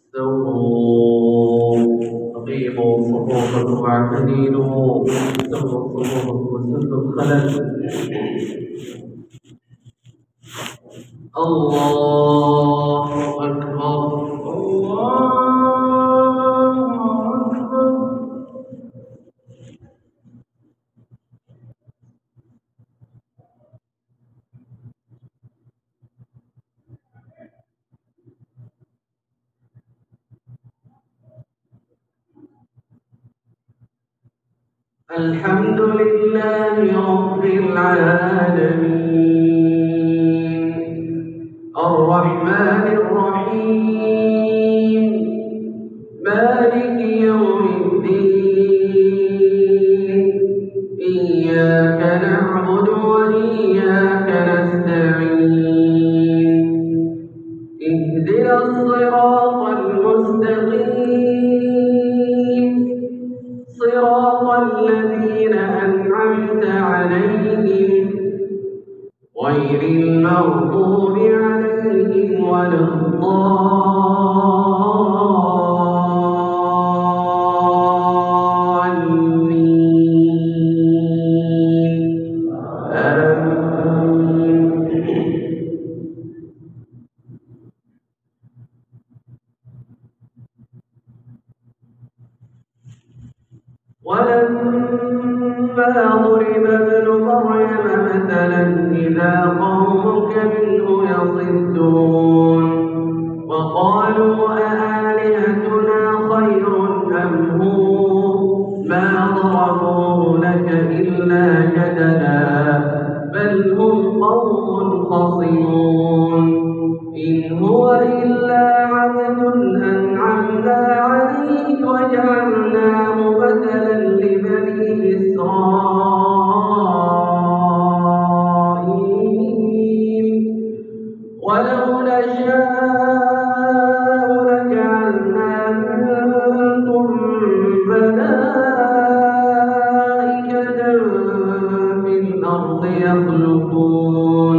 استووا أقيموا صفوفكم واعتدلوا سووا صفوفكم وسدوا الخلل. الله أكبر الله أكبر. الحمد لله رب العالمين الرحمن الرحيم مالك يوم الدين إياك نعبد وإياك نستعين اهدنا الصراط المستقيم صراط الذين أنعمت عليهم غير المغضوب عليهم ولا الضالين آمين. ولما ضرب ابن مريم مثلا إذا قومك منه يصدون وقالوا أآلهتنا خير أم هو ما ضربوه لك إلا جدلا بل هم قوم خصمون إن هو إلا عبد أنعمنا عليه وجعلناه مثلا لبني إسرائيل ولو نشاء لجعلنا منكم ملائكة في الأرض يخلقون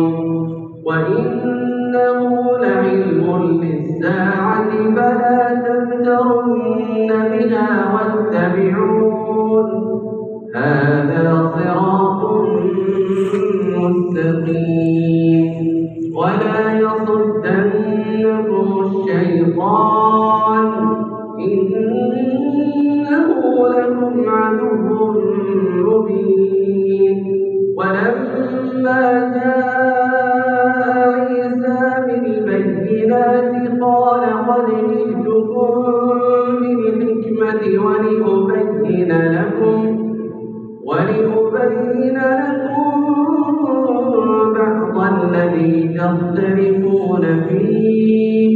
وإنه لعلم للساعة فلا تمترن بها واتبعون هذا صراط مستقيم ولا يصدنكم الشيطان إنه لكم عدو مبين. ولما جاء عيسى بالبينات قال قد جئتكم بالحكمة ولأبين لكم بعض الذي تختلفون فيه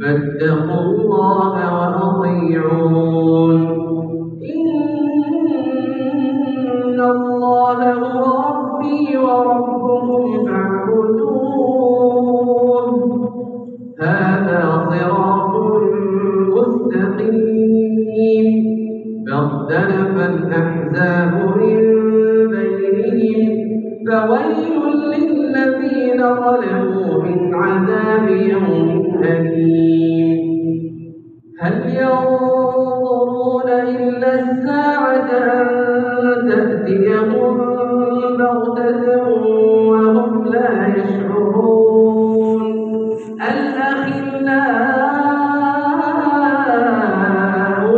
فاتقوا الله وأطيعون إن الله هو ربي وربكم فاعبدوه هذا صراط مستقيم. فاختلف الأحزاب من بينهم فويل للذين ظلموا من عذاب يوم أليم. هل ينظرون إلا الساعة أن تأتيهم بغتة وهم لا يشعرون الأخلاء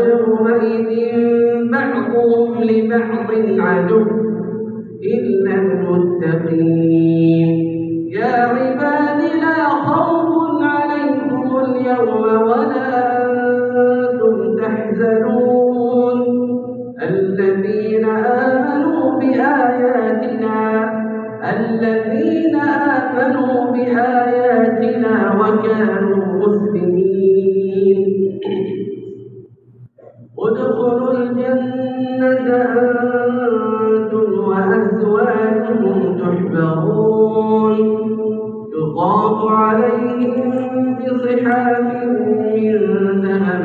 يومئذ بعضهم لبعض عدو إلا المتقين. يا عباد لا خوف عليكم اليوم ولا أنتم تحزنون الذين آمنوا بآياتنا وكانوا مسلمين. ادخلوا الجنة أنتم وأزواجكم تحبرون يطاف عليهم بصحاف من ذهب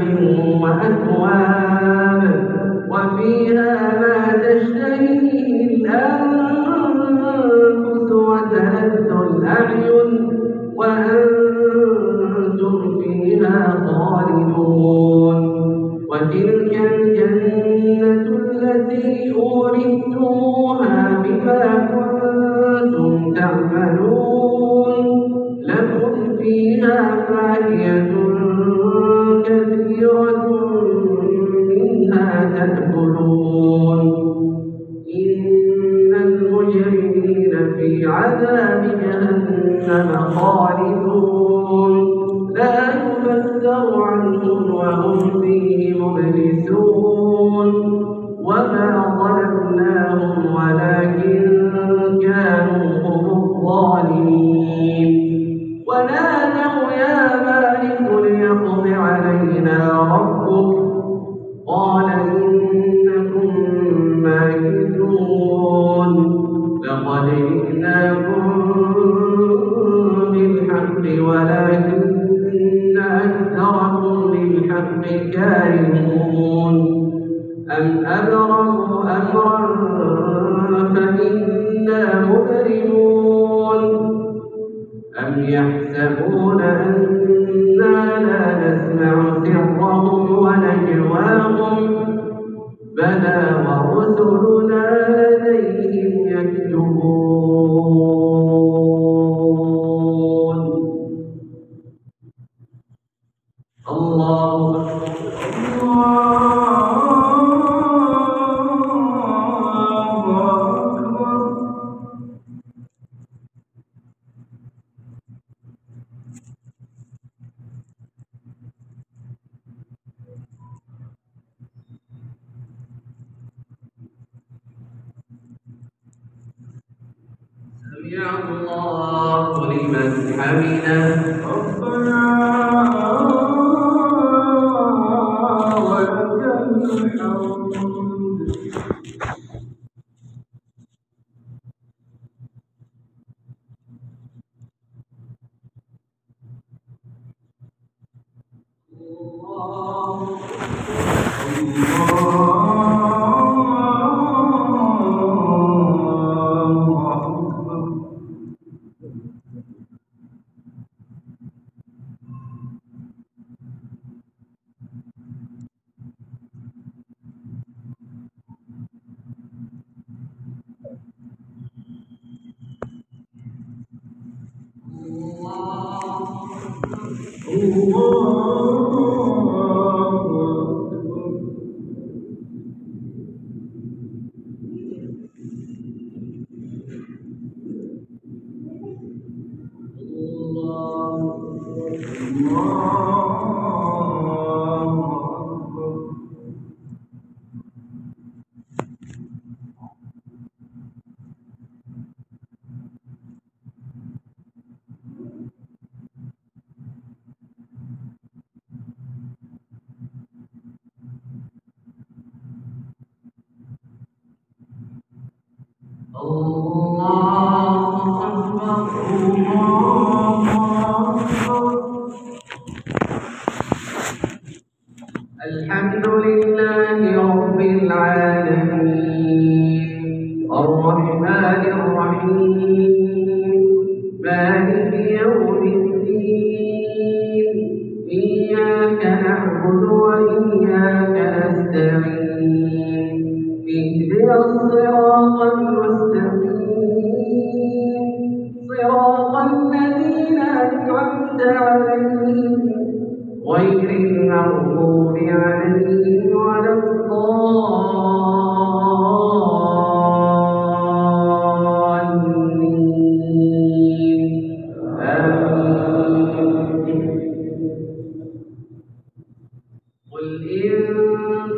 وأكواب وفيها ما تشتهيه الأنفس وتلذ الأعين وأنتم فيها خالدون خالدون وتلك الجنة التي أورثتموها بما كنتم تعملون لكم فيها فاكهة كثيرة منها تأكلون إن المجرمين في عذاب جهنم خالدون لا يفتر عنهم وهم فيه مبلسون وما ظلمناهم ولكن كانوا هم الظالمين ونادوا يا مالك ليقض علينا ربك قال إنكم ماكثون لقد جئناكم بالحق ولكن أكثركم للحق كارهون أم أبرموا أمرا فإنا مبرمون أم يحسبون أنا لا نسمع سرهم ونجواهم بلى ورسلنا لديهم يكتبون الله سمع الله لمن حمده ربنا ولك الحمد الحمد لله رب العالمين الرحمن الرحيم مالك يوم الدين إياك نعبد وإياك نستعين اهدنا الصراط المستقيم صراط الذين أنعمت عليهم غير المغضوب عليهم ولا الضالين آمين. قل إن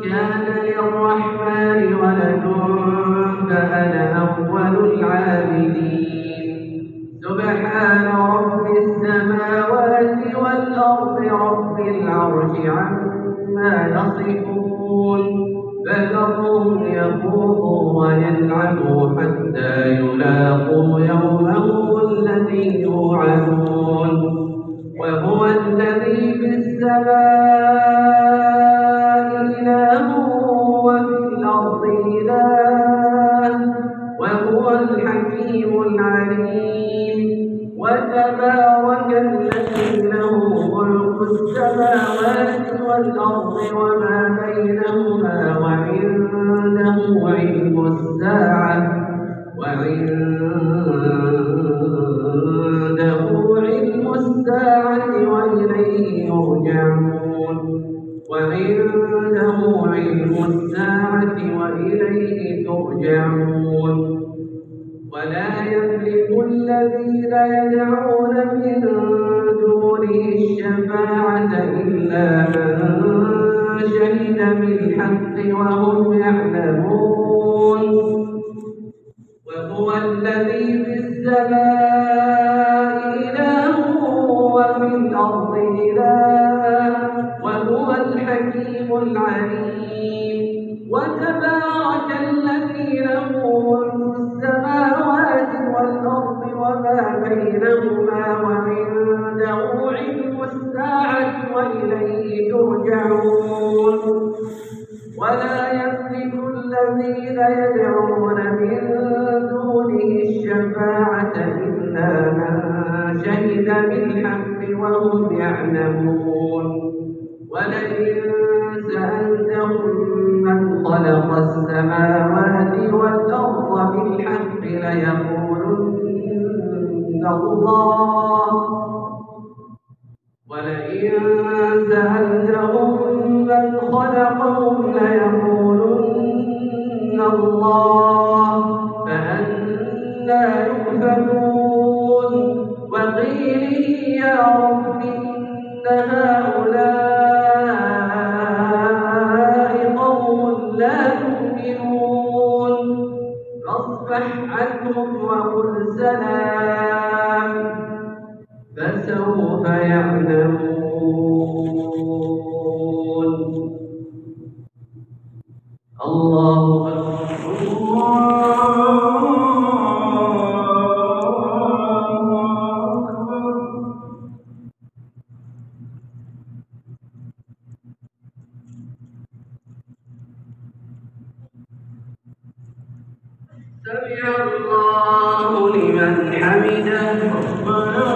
كان للرحمن ولد فأنا أول العابدين سبحان رب السماوات والأرض رب العرش عما يصفون فذرهم يخوضوا ويلعبوا حتى يلاقوا يومهم الذي يوعدون وهو الذي في السماء إله وفي الأرض إله وهو الحكيم العليم وتبارك الذي له ملك السماوات والأرض وما بينهما وعنده علم الساعة وإليه يرجعون ولا يملك الذين يدعون من دونه الشفاعة إلا من شهد بالحق وهم يعلمون وهو الذي في السماء إله وفي الأرض إله وهو الحكيم العليم وتبارك الذي له ملك السماوات والأرض وما بينهما وعنده علم الساعة وإليه ترجعون ولا يملك الذين يدعون من دونه الشفاعة إلا من شهد بالحق وهم يعلمون ولئن سألتهم من خلق السماوات والأرض بالحق ليقولن الله ولئن سألتهم من خلقهم ليقولن الله فأنى يؤفكون وقيله يا رب إن هؤلاء قوم لا يؤمنون فاصفح عنهم وقل سلام فسوف يعلمون الله سمع الله لمن حمده ربنا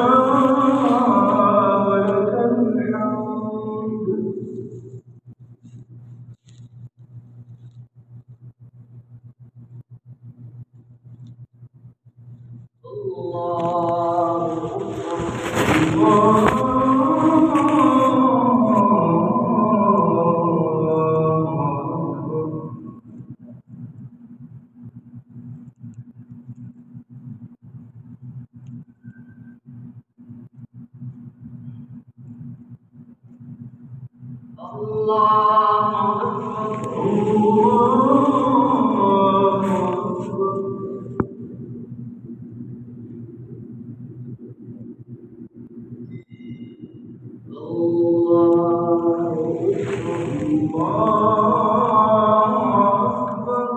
ولك الحمد الله أكبر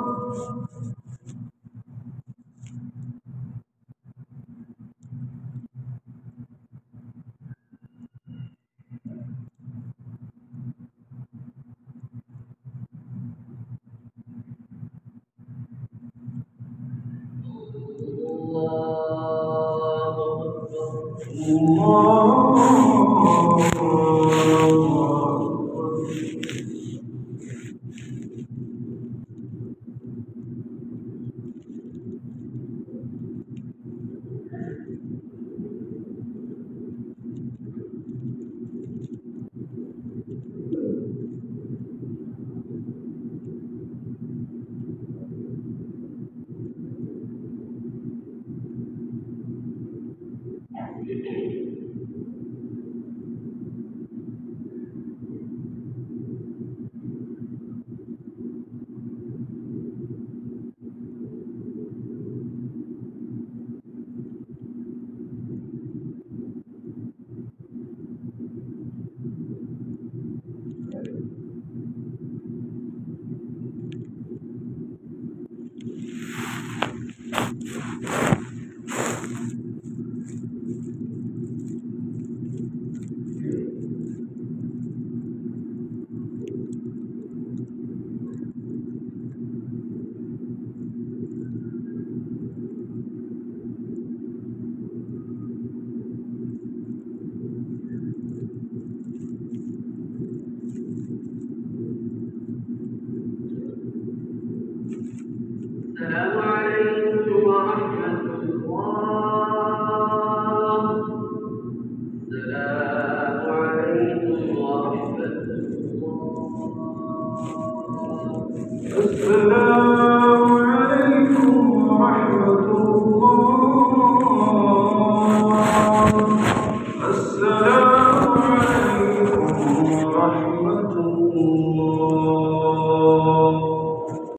السلام